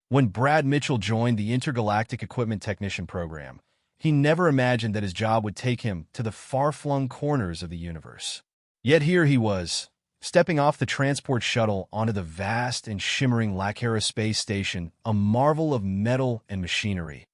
When Brad Mitchell joined the Intergalactic Equipment Technician program, he never imagined that his job would take him to the far-flung corners of the universe. Yet here he was, stepping off the transport shuttle onto the vast and shimmering Lacara Space Station, a marvel of metal and machinery,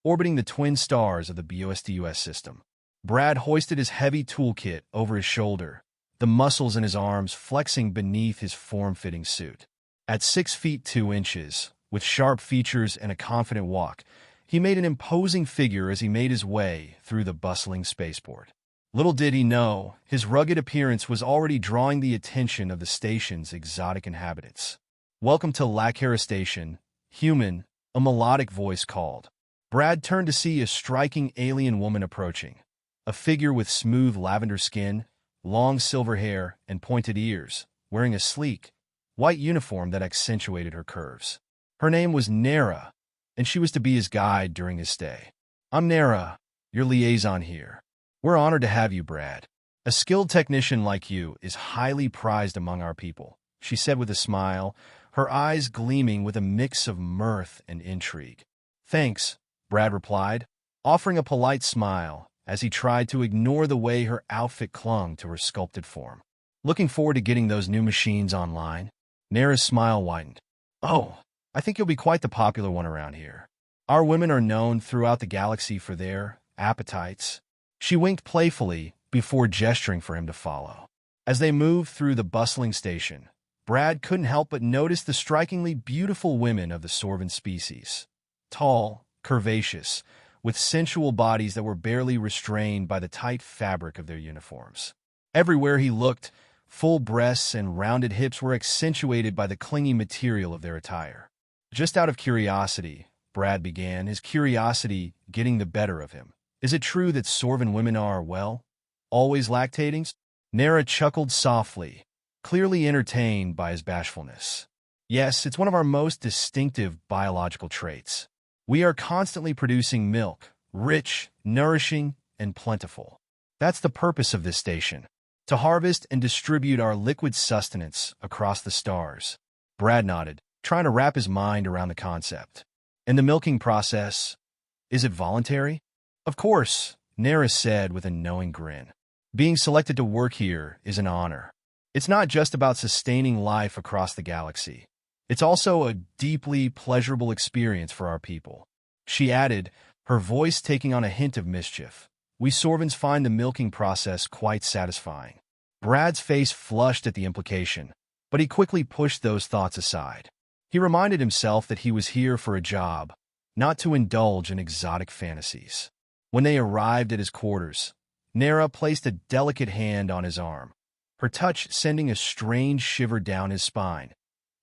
orbiting the twin stars of the BOSTUS system. Brad hoisted his heavy toolkit over his shoulder, the muscles in his arms flexing beneath his form-fitting suit. At 6 feet 2 inches, with sharp features and a confident walk, he made an imposing figure as he made his way through the bustling spaceport. Little did he know, his rugged appearance was already drawing the attention of the station's exotic inhabitants. "Welcome to Lacara Station, human," a melodic voice called. Brad turned to see a striking alien woman approaching, a figure with smooth lavender skin, long silver hair, and pointed ears, wearing a sleek, white uniform that accentuated her curves. Her name was Nara, and she was to be his guide during his stay. "I'm Nara, your liaison here. We're honored to have you, Brad. A skilled technician like you is highly prized among our people," she said with a smile, her eyes gleaming with a mix of mirth and intrigue. "Thanks," Brad replied, offering a polite smile as he tried to ignore the way her outfit clung to her sculpted form. "Looking forward to getting those new machines online?" Nara's smile widened. "Oh, I think you'll be quite the popular one around here. Our women are known throughout the galaxy for their appetites." She winked playfully before gesturing for him to follow. As they moved through the bustling station, Brad couldn't help but notice the strikingly beautiful women of the Sorvan species. Tall, curvaceous, with sensual bodies that were barely restrained by the tight fabric of their uniforms. Everywhere he looked, full breasts and rounded hips were accentuated by the clingy material of their attire. "Just out of curiosity," Brad began, his curiosity getting the better of him, "is it true that Sorvan women are, well, always lactating?" Nara chuckled softly, clearly entertained by his bashfulness. "Yes, it's one of our most distinctive biological traits. We are constantly producing milk, rich, nourishing, and plentiful. That's the purpose of this station, to harvest and distribute our liquid sustenance across the stars." Brad nodded, trying to wrap his mind around the concept. "And the milking process, is it voluntary?" "Of course," Nara said with a knowing grin. "Being selected to work here is an honor. It's not just about sustaining life across the galaxy. It's also a deeply pleasurable experience for our people." She added, her voice taking on a hint of mischief. "We Sorvans find the milking process quite satisfying." Brad's face flushed at the implication, but he quickly pushed those thoughts aside. He reminded himself that he was here for a job, not to indulge in exotic fantasies. When they arrived at his quarters, Nara placed a delicate hand on his arm, her touch sending a strange shiver down his spine,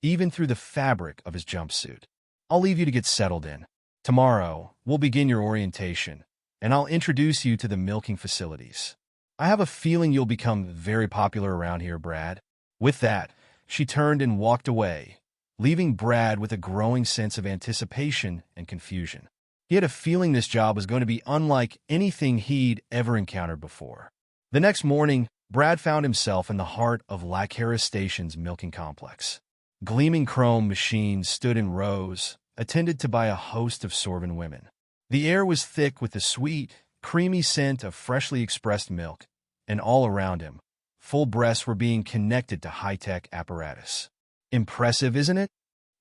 even through the fabric of his jumpsuit. "I'll leave you to get settled in. Tomorrow, we'll begin your orientation, and I'll introduce you to the milking facilities. I have a feeling you'll become very popular around here, Brad." With that, she turned and walked away, leaving Brad with a growing sense of anticipation and confusion. He had a feeling this job was going to be unlike anything he'd ever encountered before. The next morning, Brad found himself in the heart of Lacara Station's milking complex. Gleaming chrome machines stood in rows, attended to by a host of Sorvan women. The air was thick with the sweet, creamy scent of freshly expressed milk, and all around him, full breasts were being connected to high-tech apparatus. "Impressive, isn't it?"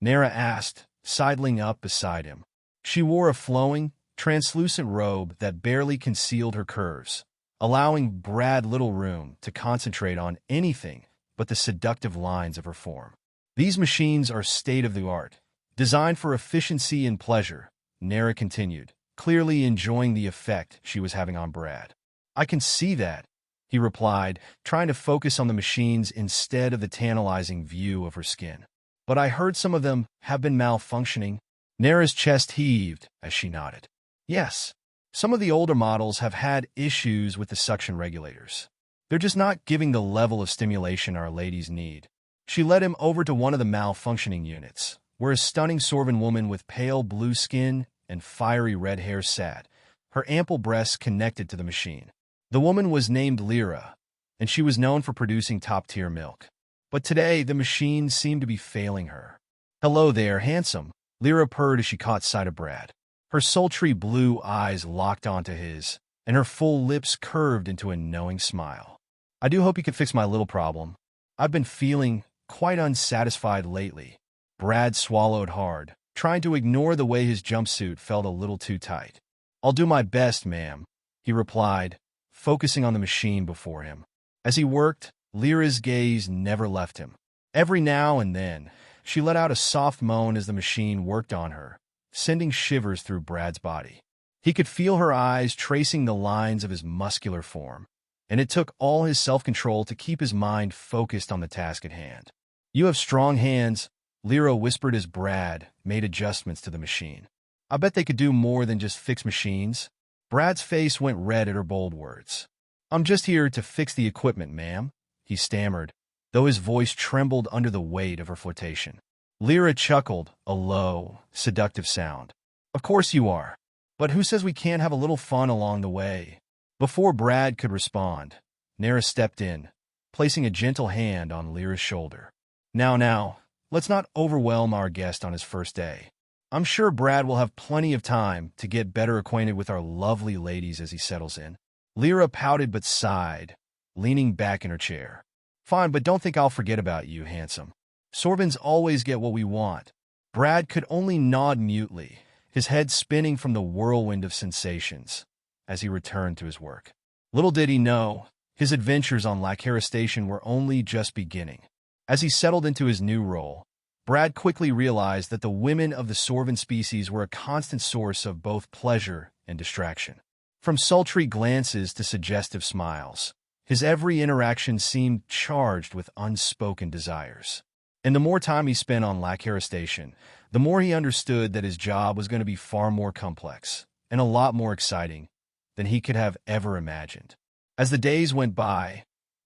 Nara asked, sidling up beside him. She wore a flowing, translucent robe that barely concealed her curves, allowing Brad little room to concentrate on anything but the seductive lines of her form. "These machines are state-of-the-art, designed for efficiency and pleasure," Nara continued, clearly enjoying the effect she was having on Brad. "I can see that," he replied, trying to focus on the machines instead of the tantalizing view of her skin. "But I heard some of them have been malfunctioning." Nara's chest heaved as she nodded. "Yes, some of the older models have had issues with the suction regulators. They're just not giving the level of stimulation our ladies need." She led him over to one of the malfunctioning units, where a stunning Sorvan woman with pale blue skin and fiery red hair sat, her ample breasts connected to the machine. The woman was named Lyra, and she was known for producing top-tier milk. But today, the machine seemed to be failing her. "Hello there, handsome," Lyra purred as she caught sight of Brad. Her sultry blue eyes locked onto his, and her full lips curved into a knowing smile. I do hope you can fix my little problem. I've been feeling quite unsatisfied lately. Brad swallowed hard, trying to ignore the way his jumpsuit felt a little too tight. I'll do my best, ma'am, he replied, focusing on the machine before him. As he worked, Lyra's gaze never left him. Every now and then, she let out a soft moan as the machine worked on her, sending shivers through Brad's body. He could feel her eyes tracing the lines of his muscular form, and it took all his self-control to keep his mind focused on the task at hand. You have strong hands, Lyra whispered as Brad made adjustments to the machine. I bet they could do more than just fix machines. Brad's face went red at her bold words. I'm just here to fix the equipment, ma'am, he stammered, though his voice trembled under the weight of her flirtation. Lyra chuckled, a low, seductive sound. Of course you are. But who says we can't have a little fun along the way? Before Brad could respond, Nara stepped in, placing a gentle hand on Lyra's shoulder. Now, let's not overwhelm our guest on his first day. I'm sure Brad will have plenty of time to get better acquainted with our lovely ladies as he settles in. Lyra pouted but sighed, leaning back in her chair. Fine, but don't think I'll forget about you, handsome. Sorvans always get what we want. Brad could only nod mutely, his head spinning from the whirlwind of sensations as he returned to his work. Little did he know, his adventures on Lacara Station were only just beginning. As he settled into his new role, Brad quickly realized that the women of the Sorvan species were a constant source of both pleasure and distraction. From sultry glances to suggestive smiles, his every interaction seemed charged with unspoken desires. And the more time he spent on Lacara Station, the more he understood that his job was going to be far more complex and a lot more exciting than he could have ever imagined. As the days went by,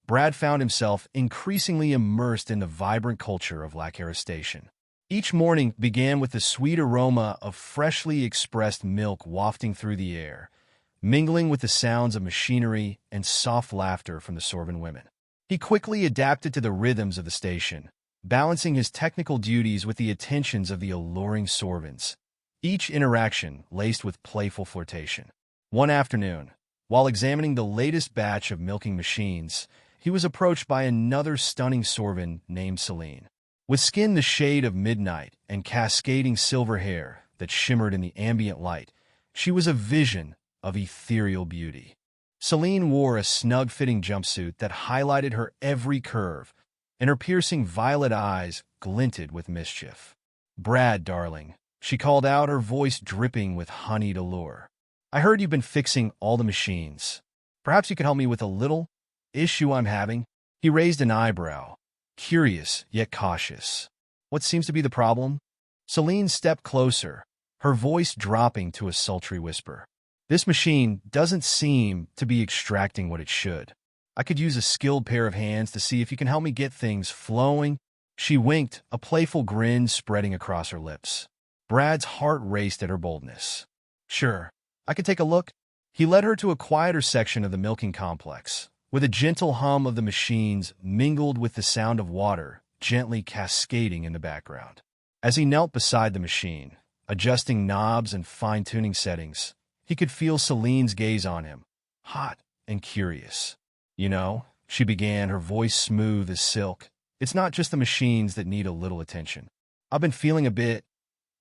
Brad found himself increasingly immersed in the vibrant culture of Lacara Station. Each morning began with the sweet aroma of freshly expressed milk wafting through the air, mingling with the sounds of machinery and soft laughter from the Sorvan women. He quickly adapted to the rhythms of the station, balancing his technical duties with the attentions of the alluring Sorvans, each interaction laced with playful flirtation. One afternoon, while examining the latest batch of milking machines, he was approached by another stunning Sorvan named Celine. With skin the shade of midnight and cascading silver hair that shimmered in the ambient light, she was a vision of ethereal beauty. Celine wore a snug-fitting jumpsuit that highlighted her every curve, and her piercing violet eyes glinted with mischief. Brad, darling, she called out, her voice dripping with honeyed allure. I heard you've been fixing all the machines. Perhaps you could help me with a little issue I'm having? He raised an eyebrow, curious yet cautious. What seems to be the problem? Celine stepped closer, her voice dropping to a sultry whisper. This machine doesn't seem to be extracting what it should. I could use a skilled pair of hands to see if you can help me get things flowing. She winked, a playful grin spreading across her lips. Brad's heart raced at her boldness. Sure, I could take a look. He led her to a quieter section of the milking complex, with a gentle hum of the machines mingled with the sound of water gently cascading in the background. As he knelt beside the machine, adjusting knobs and fine-tuning settings, he could feel Celine's gaze on him, hot and curious. You know, she began, her voice smooth as silk, it's not just the machines that need a little attention. I've been feeling a bit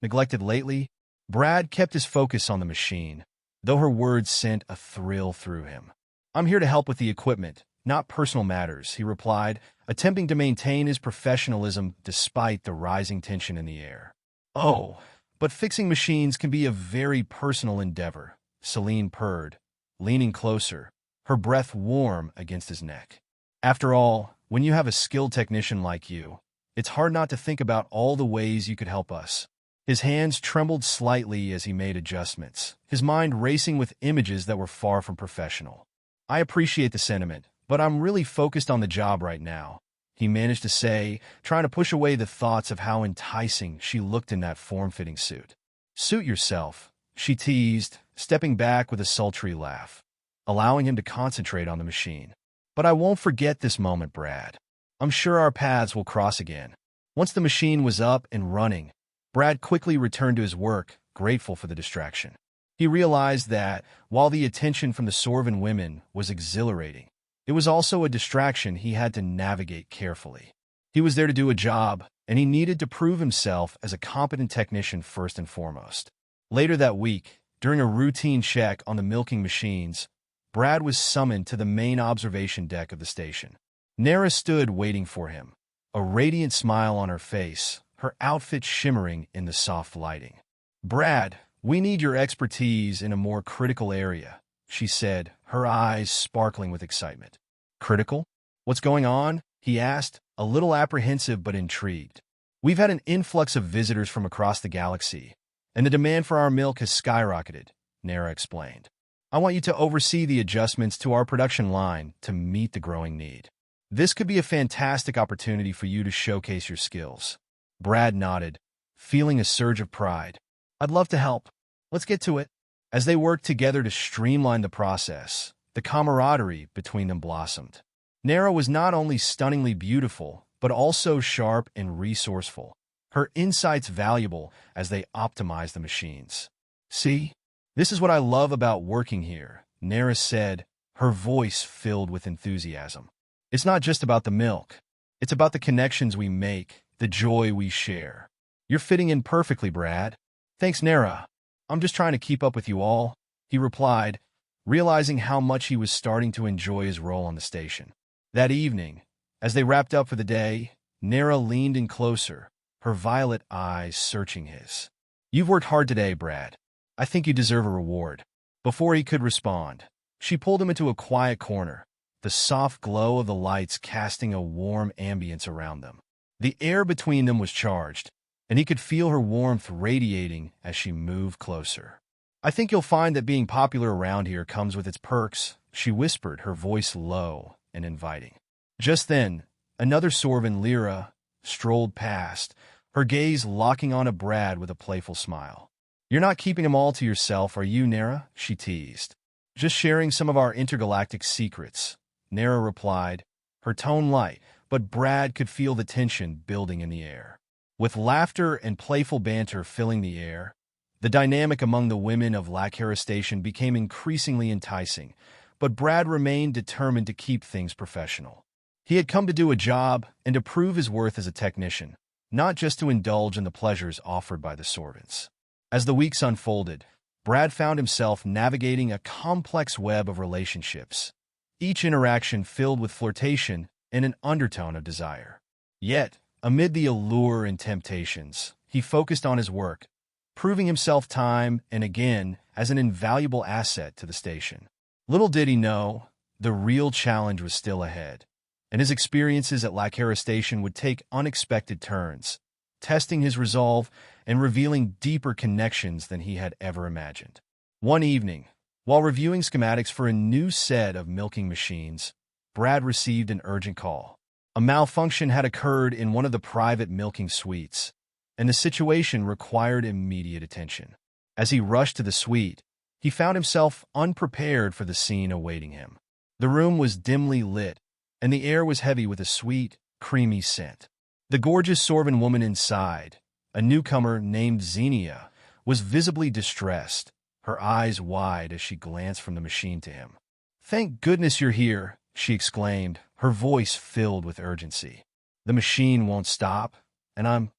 neglected lately. Brad kept his focus on the machine, though her words sent a thrill through him. I'm here to help with the equipment, not personal matters, he replied, attempting to maintain his professionalism despite the rising tension in the air. Oh, but fixing machines can be a very personal endeavor, Celine purred, leaning closer, her breath warm against his neck. After all, when you have a skilled technician like you, it's hard not to think about all the ways you could help us. His hands trembled slightly as he made adjustments, his mind racing with images that were far from professional. I appreciate the sentiment, but I'm really focused on the job right now, he managed to say, trying to push away the thoughts of how enticing she looked in that form-fitting suit. Suit yourself, she teased, stepping back with a sultry laugh, allowing him to concentrate on the machine. But I won't forget this moment, Brad. I'm sure our paths will cross again. Once the machine was up and running, Brad quickly returned to his work, grateful for the distraction. He realized that, while the attention from the Sorvan women was exhilarating, it was also a distraction he had to navigate carefully. He was there to do a job, and he needed to prove himself as a competent technician first and foremost. Later that week, during a routine check on the milking machines, Brad was summoned to the main observation deck of the station. Nara stood waiting for him, a radiant smile on her face, her outfit shimmering in the soft lighting. "Brad, we need your expertise in a more critical area," she said, her eyes sparkling with excitement. "Critical? What's going on?" he asked, a little apprehensive but intrigued. "We've had an influx of visitors from across the galaxy, and the demand for our milk has skyrocketed," Nara explained. "I want you to oversee the adjustments to our production line to meet the growing need. This could be a fantastic opportunity for you to showcase your skills." Brad nodded, feeling a surge of pride. "I'd love to help. Let's get to it." As they worked together to streamline the process, the camaraderie between them blossomed. Nara was not only stunningly beautiful, but also sharp and resourceful, her insights valuable as they optimized the machines. "See, this is what I love about working here," Nara said, her voice filled with enthusiasm. "It's not just about the milk. It's about the connections we make, the joy we share." "You're fitting in perfectly, Brad." "Thanks, Nara. I'm just trying to keep up with you all," he replied, realizing how much he was starting to enjoy his role on the station. That evening, as they wrapped up for the day, Nara leaned in closer, her violet eyes searching his. "You've worked hard today, Brad. I think you deserve a reward." Before he could respond, she pulled him into a quiet corner, the soft glow of the lights casting a warm ambience around them. The air between them was charged, and he could feel her warmth radiating as she moved closer. "I think you'll find that being popular around here comes with its perks," she whispered, her voice low and inviting. Just then, another Sorvan, Lyra, strolled past, her gaze locking on a Brad with a playful smile. "You're not keeping them all to yourself, are you, Nara?" she teased. "Just sharing some of our intergalactic secrets," Nara replied, her tone light, but Brad could feel the tension building in the air. With laughter and playful banter filling the air, the dynamic among the women of Lacara Station became increasingly enticing, but Brad remained determined to keep things professional. He had come to do a job and to prove his worth as a technician, not just to indulge in the pleasures offered by the Sorvans. As the weeks unfolded, Brad found himself navigating a complex web of relationships, each interaction filled with flirtation and an undertone of desire. Yet, amid the allure and temptations, he focused on his work, proving himself time and again as an invaluable asset to the station. Little did he know, the real challenge was still ahead, and his experiences at Lacara Station would take unexpected turns, testing his resolve and revealing deeper connections than he had ever imagined. One evening, while reviewing schematics for a new set of milking machines, Brad received an urgent call. A malfunction had occurred in one of the private milking suites, and the situation required immediate attention. As he rushed to the suite, he found himself unprepared for the scene awaiting him. The room was dimly lit, and the air was heavy with a sweet, creamy scent. The gorgeous Sorvan woman inside, a newcomer named Xenia, was visibly distressed, her eyes wide as she glanced from the machine to him. "Thank goodness you're here," she exclaimed, her voice filled with urgency. "The machine won't stop, and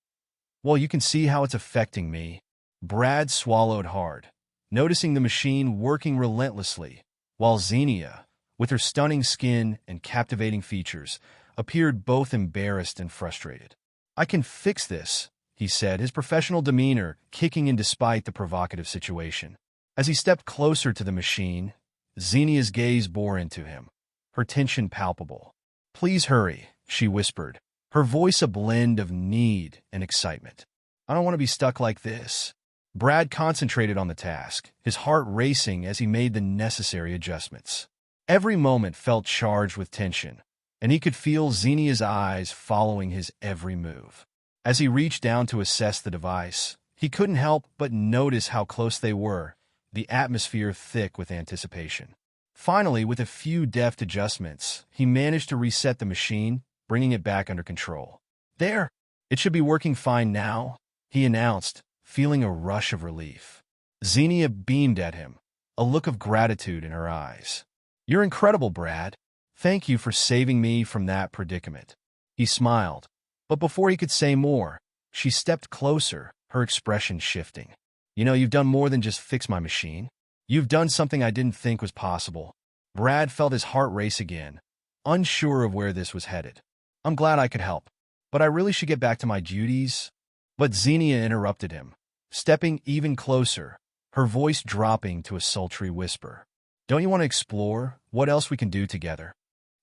well, you can see how it's affecting me." Brad swallowed hard, noticing the machine working relentlessly, while Xenia, with her stunning skin and captivating features, appeared both embarrassed and frustrated. "I can fix this," he said, his professional demeanor kicking in despite the provocative situation. As he stepped closer to the machine, Xenia's gaze bore into him, her tension palpable. "Please hurry," she whispered, her voice a blend of need and excitement. "I don't want to be stuck like this." Brad concentrated on the task, his heart racing as he made the necessary adjustments. Every moment felt charged with tension, and he could feel Xenia's eyes following his every move. As he reached down to assess the device, he couldn't help but notice how close they were, the atmosphere thick with anticipation. Finally, with a few deft adjustments, he managed to reset the machine, bringing it back under control. "There! It should be working fine now," he announced, feeling a rush of relief. Xenia beamed at him, a look of gratitude in her eyes. "You're incredible, Brad. Thank you for saving me from that predicament." He smiled, but before he could say more, she stepped closer, her expression shifting. "You know, you've done more than just fix my machine. You've done something I didn't think was possible." Brad felt his heart race again, unsure of where this was headed. "I'm glad I could help, but I really should get back to my duties." But Xenia interrupted him, stepping even closer, her voice dropping to a sultry whisper. "Don't you want to explore what else we can do together?"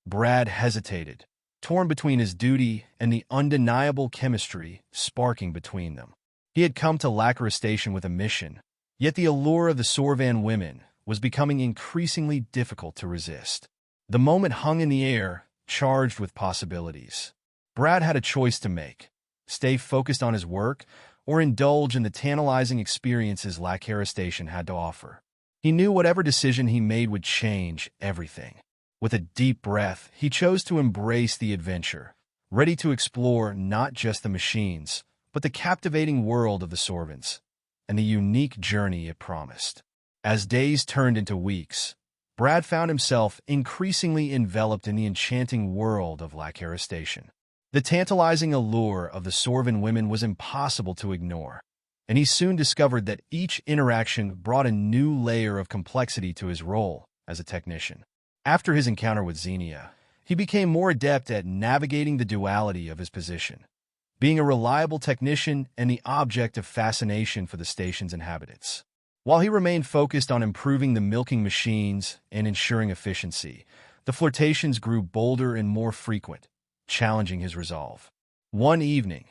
Brad hesitated, torn between his duty and the undeniable chemistry sparking between them. He had come to Lacara Station with a mission, yet the allure of the Sorvan women was becoming increasingly difficult to resist. The moment hung in the air, charged with possibilities. Brad had a choice to make: stay focused on his work or indulge in the tantalizing experiences Lacara Station had to offer. He knew whatever decision he made would change everything. With a deep breath, he chose to embrace the adventure, ready to explore not just the machines, but the captivating world of the Sorvans, and the unique journey it promised. As days turned into weeks, Brad found himself increasingly enveloped in the enchanting world of Lacara Station. The tantalizing allure of the Sorvan women was impossible to ignore, and he soon discovered that each interaction brought a new layer of complexity to his role as a technician. After his encounter with Xenia, he became more adept at navigating the duality of his position, being a reliable technician and the object of fascination for the station's inhabitants. While he remained focused on improving the milking machines and ensuring efficiency, the flirtations grew bolder and more frequent, challenging his resolve. One evening,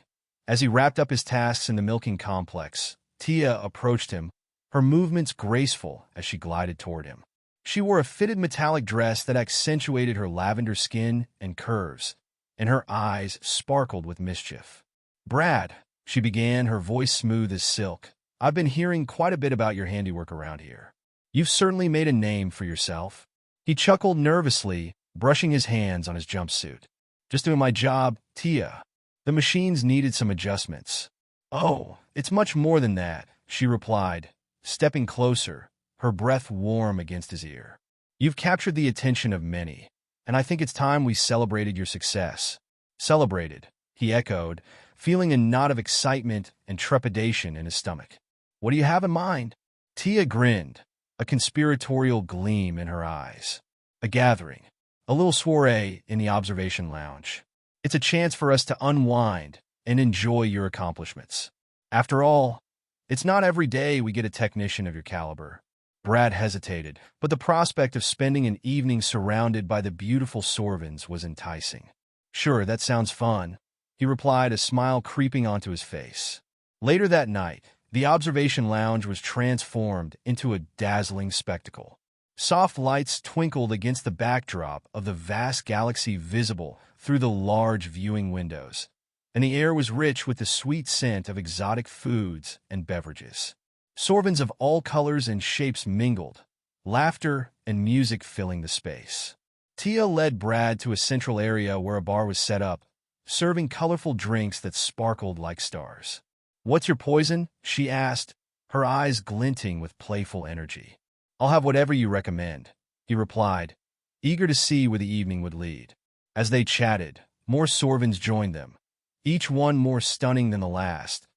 as he wrapped up his tasks in the milking complex, Tia approached him, her movements graceful as she glided toward him. She wore a fitted metallic dress that accentuated her lavender skin and curves, and her eyes sparkled with mischief. "Brad," she began, her voice smooth as silk, "I've been hearing quite a bit about your handiwork around here. You've certainly made a name for yourself." He chuckled nervously, brushing his hands on his jumpsuit. "Just doing my job, Tia. The machines needed some adjustments." "Oh, it's much more than that," she replied, stepping closer, her breath warm against his ear. "You've captured the attention of many, and I think it's time we celebrated your success." "Celebrated," he echoed, feeling a knot of excitement and trepidation in his stomach. "What do you have in mind?" Tia grinned, a conspiratorial gleam in her eyes. "A gathering, a little soiree in the observation lounge. It's a chance for us to unwind and enjoy your accomplishments. After all, it's not every day we get a technician of your caliber." Brad hesitated, but the prospect of spending an evening surrounded by the beautiful Sorvans was enticing. "Sure, that sounds fun," he replied, a smile creeping onto his face. Later that night, the observation lounge was transformed into a dazzling spectacle. Soft lights twinkled against the backdrop of the vast galaxy visible through the large viewing windows, and the air was rich with the sweet scent of exotic foods and beverages. Sorvans of all colors and shapes mingled, laughter and music filling the space. Tia led Brad to a central area where a bar was set up, serving colorful drinks that sparkled like stars. "What's your poison?" she asked, her eyes glinting with playful energy. "I'll have whatever you recommend," he replied, eager to see where the evening would lead. As they chatted, more Sorvans joined them, each one more stunning than the last,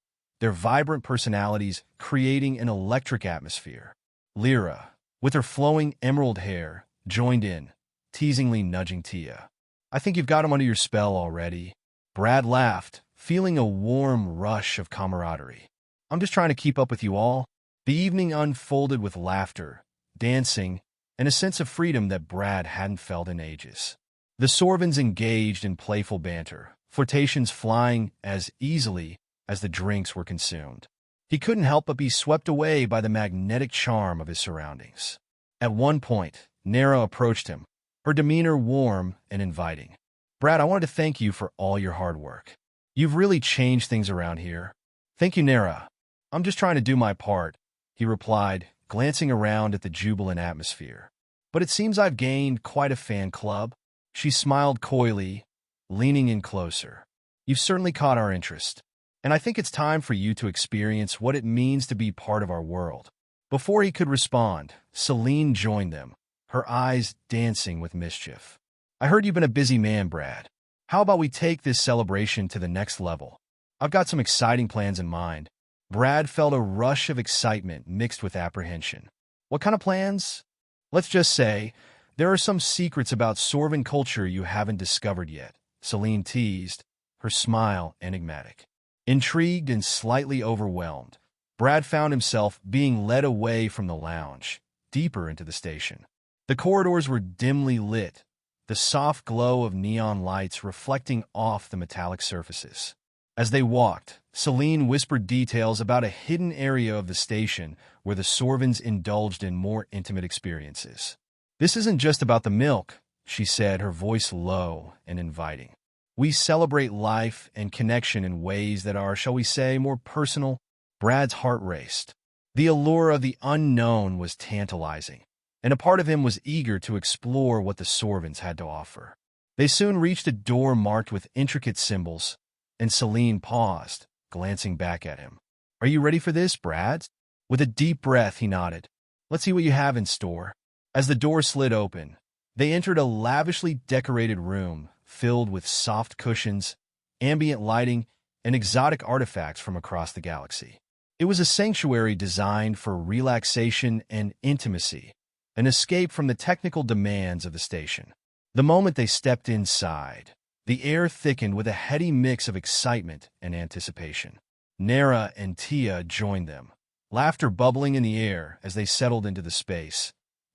their vibrant personalities creating an electric atmosphere. Lyra, with her flowing emerald hair, joined in, teasingly nudging Tia. "I think you've got him under your spell already." Brad laughed, feeling a warm rush of camaraderie. "I'm just trying to keep up with you all." The evening unfolded with laughter, dancing, and a sense of freedom that Brad hadn't felt in ages. The Sorvans engaged in playful banter, flirtations flying as easily as the drinks were consumed. He couldn't help but be swept away by the magnetic charm of his surroundings. At one point, Nara approached him, her demeanor warm and inviting. "Brad, I wanted to thank you for all your hard work. You've really changed things around here." "Thank you, Nara. I'm just trying to do my part," he replied, glancing around at the jubilant atmosphere. "But it seems I've gained quite a fan club." She smiled coyly, leaning in closer. "You've certainly caught our interest." and I think it's time for you to experience what it means to be part of our world." Before he could respond, Celine joined them, her eyes dancing with mischief. "I heard you've been a busy man, Brad. How about we take this celebration to the next level? I've got some exciting plans in mind." Brad felt a rush of excitement mixed with apprehension. "What kind of plans?" "Let's just say, there are some secrets about Sorvan culture you haven't discovered yet," Celine teased, her smile enigmatic. Intrigued and slightly overwhelmed, Brad found himself being led away from the lounge, deeper into the station. The corridors were dimly lit, the soft glow of neon lights reflecting off the metallic surfaces. As they walked, Celine whispered details about a hidden area of the station where the Sorvans indulged in more intimate experiences. "This isn't just about the milk," she said, her voice low and inviting. "We celebrate life and connection in ways that are, shall we say, more personal." Brad's heart raced. The allure of the unknown was tantalizing, and a part of him was eager to explore what the Sorvans had to offer. They soon reached a door marked with intricate symbols, and Celine paused, glancing back at him. "Are you ready for this, Brad?" With a deep breath, he nodded. "Let's see what you have in store." As the door slid open, they entered a lavishly decorated room filled with soft cushions, ambient lighting, and exotic artifacts from across the galaxy. It was a sanctuary designed for relaxation and intimacy, an escape from the technical demands of the station. The moment they stepped inside, the air thickened with a heady mix of excitement and anticipation. Nara and Tia joined them, laughter bubbling in the air as they settled into the space,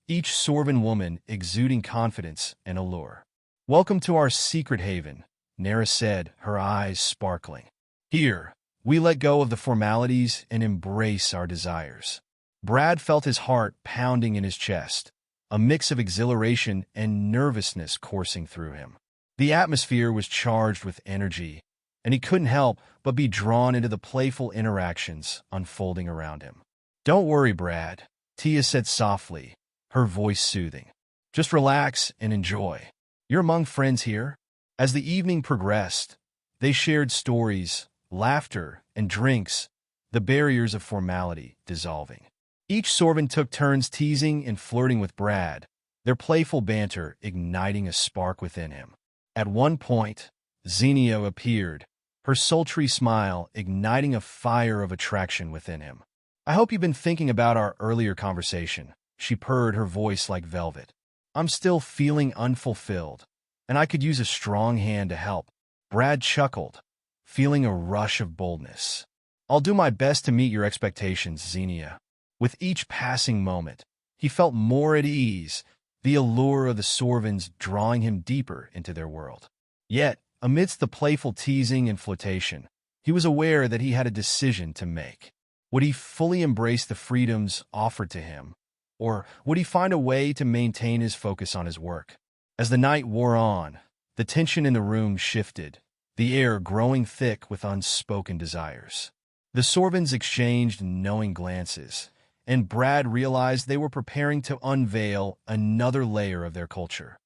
each Sorvan woman exuding confidence and allure. "Welcome to our secret haven," Nara said, her eyes sparkling. "Here, we let go of the formalities and embrace our desires." Brad felt his heart pounding in his chest, a mix of exhilaration and nervousness coursing through him. The atmosphere was charged with energy, and he couldn't help but be drawn into the playful interactions unfolding around him. "Don't worry, Brad," Tia said softly, her voice soothing. "Just relax and enjoy. You're among friends here." As the evening progressed, they shared stories, laughter, and drinks, the barriers of formality dissolving. Each Sorvan took turns teasing and flirting with Brad, their playful banter igniting a spark within him. At one point, Xenia appeared, her sultry smile igniting a fire of attraction within him. "I hope you've been thinking about our earlier conversation," she purred, her voice like velvet. "I'm still feeling unfulfilled, and I could use a strong hand to help." Brad chuckled, feeling a rush of boldness. "I'll do my best to meet your expectations, Xenia." With each passing moment, he felt more at ease, the allure of the Sorvans drawing him deeper into their world. Yet, amidst the playful teasing and flirtation, he was aware that he had a decision to make. Would he fully embrace the freedoms offered to him, or would he find a way to maintain his focus on his work? As the night wore on, the tension in the room shifted, the air growing thick with unspoken desires. The Sorvans exchanged knowing glances, and Brad realized they were preparing to unveil another layer of their culture,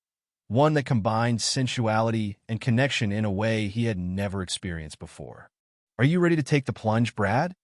one that combined sensuality and connection in a way he had never experienced before. "Are you ready to take the plunge, Brad?"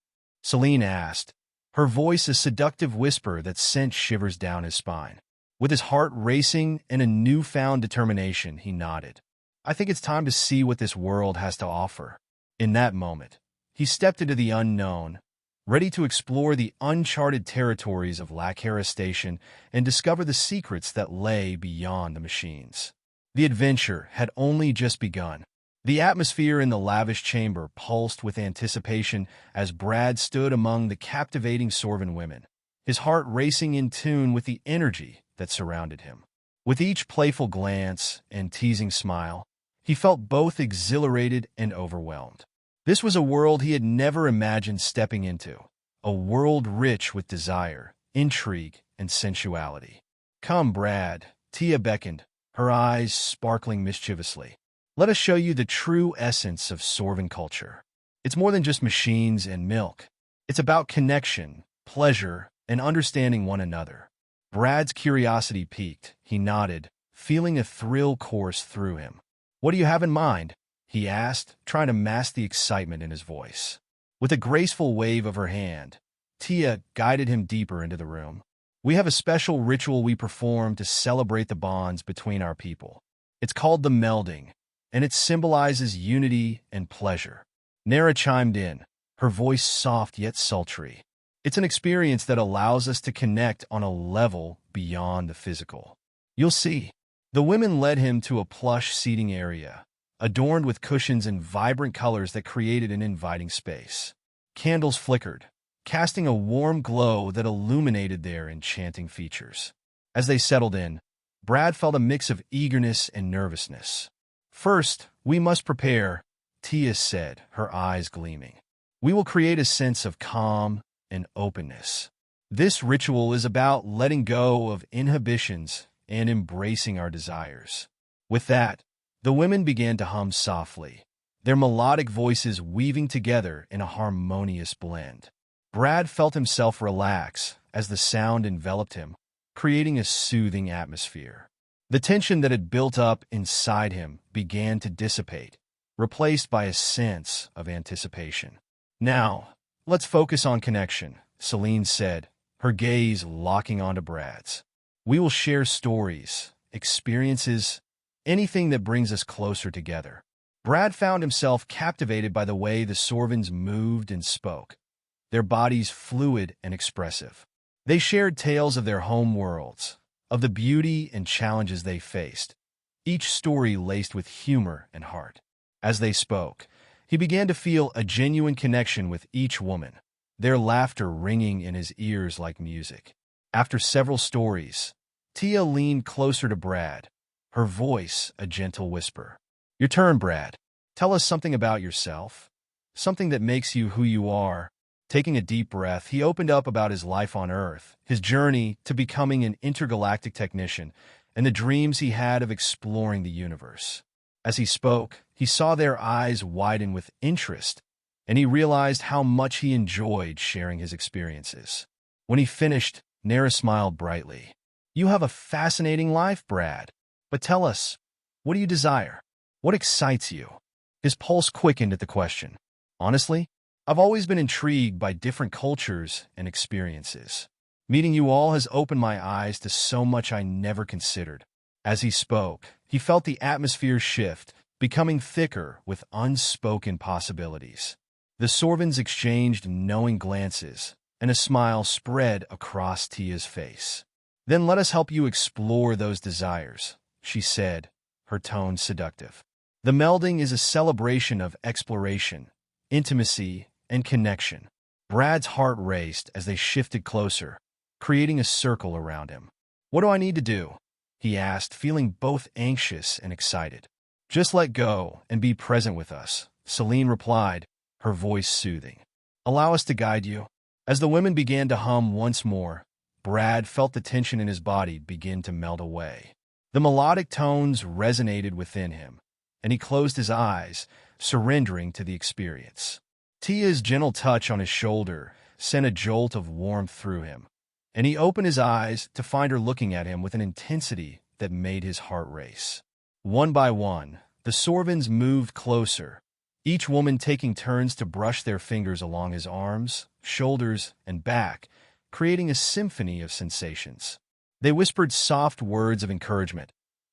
Celine asked, her voice a seductive whisper that sent shivers down his spine. With his heart racing and a newfound determination, he nodded. "I think it's time to see what this world has to offer." In that moment, he stepped into the unknown, ready to explore the uncharted territories of Lacara Station and discover the secrets that lay beyond the machines. The adventure had only just begun. The atmosphere in the lavish chamber pulsed with anticipation as Brad stood among the captivating Sorvan women, his heart racing in tune with the energy that surrounded him. With each playful glance and teasing smile, he felt both exhilarated and overwhelmed. This was a world he had never imagined stepping into, a world rich with desire, intrigue, and sensuality. "Come, Brad," Tia beckoned, her eyes sparkling mischievously. "Let us show you the true essence of Sorvan culture. It's more than just machines and milk. It's about connection, pleasure, and understanding one another." Brad's curiosity piqued. He nodded, feeling a thrill course through him. "What do you have in mind?" he asked, trying to mask the excitement in his voice. With a graceful wave of her hand, Tia guided him deeper into the room. We have a special ritual we perform to celebrate the bonds between our people. It's called the Melding, and it symbolizes unity and pleasure. Nara chimed in, her voice soft yet sultry. It's an experience that allows us to connect on a level beyond the physical. You'll see. The women led him to a plush seating area, adorned with cushions and vibrant colors that created an inviting space. Candles flickered, casting a warm glow that illuminated their enchanting features. As they settled in, Brad felt a mix of eagerness and nervousness. First, we must prepare, Tia said, her eyes gleaming. We will create a sense of calm and openness. This ritual is about letting go of inhibitions and embracing our desires. With that, the women began to hum softly, their melodic voices weaving together in a harmonious blend. Brad felt himself relax as the sound enveloped him, creating a soothing atmosphere. The tension that had built up inside him began to dissipate, replaced by a sense of anticipation. Now, let's focus on connection, Celine said, her gaze locking onto Brad's. We will share stories, experiences, anything that brings us closer together. Brad found himself captivated by the way the Sorvans moved and spoke, their bodies fluid and expressive. They shared tales of their home worlds, of the beauty and challenges they faced, each story laced with humor and heart. As they spoke, he began to feel a genuine connection with each woman, their laughter ringing in his ears like music. After several stories, Tia leaned closer to Brad, her voice a gentle whisper. Your turn, Brad. Tell us something about yourself, something that makes you who you are. Taking a deep breath, he opened up about his life on Earth, his journey to becoming an intergalactic technician, and the dreams he had of exploring the universe. As he spoke, he saw their eyes widen with interest, and he realized how much he enjoyed sharing his experiences. When he finished, Nara smiled brightly. You have a fascinating life, Brad. But tell us, what do you desire? What excites you? His pulse quickened at the question. Honestly, I've always been intrigued by different cultures and experiences. Meeting you all has opened my eyes to so much I never considered. As he spoke, he felt the atmosphere shift, becoming thicker with unspoken possibilities. The Sorvans exchanged knowing glances, and a smile spread across Tia's face. Then let us help you explore those desires, she said, her tone seductive. The Melding is a celebration of exploration, intimacy, and connection. Brad's heart raced as they shifted closer, creating a circle around him. What do I need to do? He asked, feeling both anxious and excited. Just let go and be present with us, Celine replied, her voice soothing. Allow us to guide you. As the women began to hum once more, Brad felt the tension in his body begin to melt away. The melodic tones resonated within him, and he closed his eyes, surrendering to the experience. Tia's gentle touch on his shoulder sent a jolt of warmth through him, and he opened his eyes to find her looking at him with an intensity that made his heart race. One by one, the Sorvans moved closer, each woman taking turns to brush their fingers along his arms, shoulders, and back, creating a symphony of sensations. They whispered soft words of encouragement,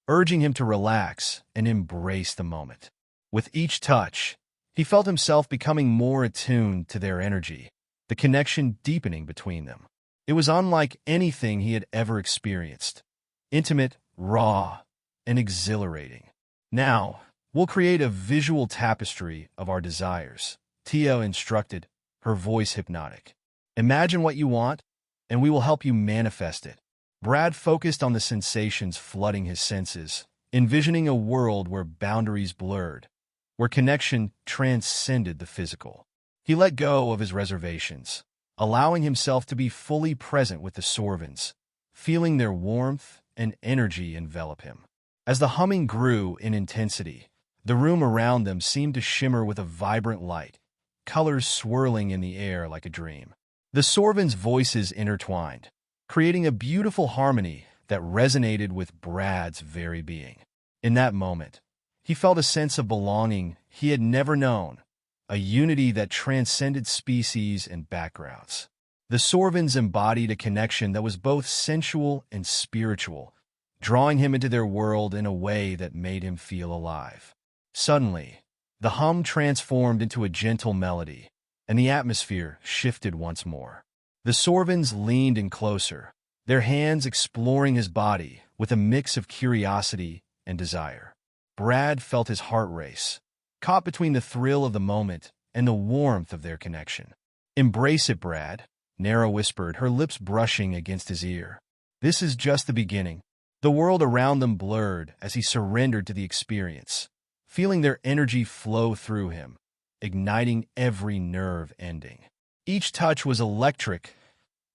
urging him to relax and embrace the moment. With each touch, he felt himself becoming more attuned to their energy, the connection deepening between them. It was unlike anything he had ever experienced. Intimate, raw, and exhilarating. Now, we'll create a visual tapestry of our desires, Tia instructed, her voice hypnotic. Imagine what you want, and we will help you manifest it. Brad focused on the sensations flooding his senses, envisioning a world where boundaries blurred, where connection transcended the physical. He let go of his reservations, allowing himself to be fully present with the Sorvans, feeling their warmth and energy envelop him. As the humming grew in intensity, the room around them seemed to shimmer with a vibrant light, colors swirling in the air like a dream. The Sorvans' voices intertwined, creating a beautiful harmony that resonated with Brad's very being. In that moment, he felt a sense of belonging he had never known, a unity that transcended species and backgrounds. The Sorvans embodied a connection that was both sensual and spiritual, drawing him into their world in a way that made him feel alive. Suddenly, the hum transformed into a gentle melody, and the atmosphere shifted once more. The Sorvans leaned in closer, their hands exploring his body with a mix of curiosity and desire. Brad felt his heart race, caught between the thrill of the moment and the warmth of their connection. "Embrace it, Brad," Nara whispered, her lips brushing against his ear. "This is just the beginning." The world around them blurred as he surrendered to the experience, feeling their energy flow through him, igniting every nerve ending. Each touch was electric,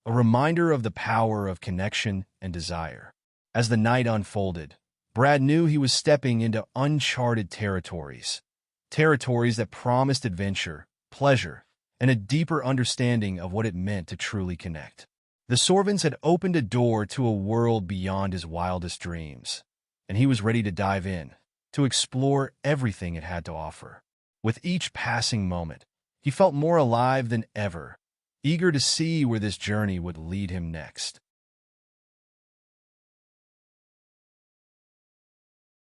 a reminder of the power of connection and desire. As the night unfolded, Brad knew he was stepping into uncharted territories that promised adventure, pleasure, and a deeper understanding of what it meant to truly connect. The Sorvans had opened a door to a world beyond his wildest dreams, and he was ready to dive in, to explore everything it had to offer. With each passing moment, he felt more alive than ever, eager to see where this journey would lead him next.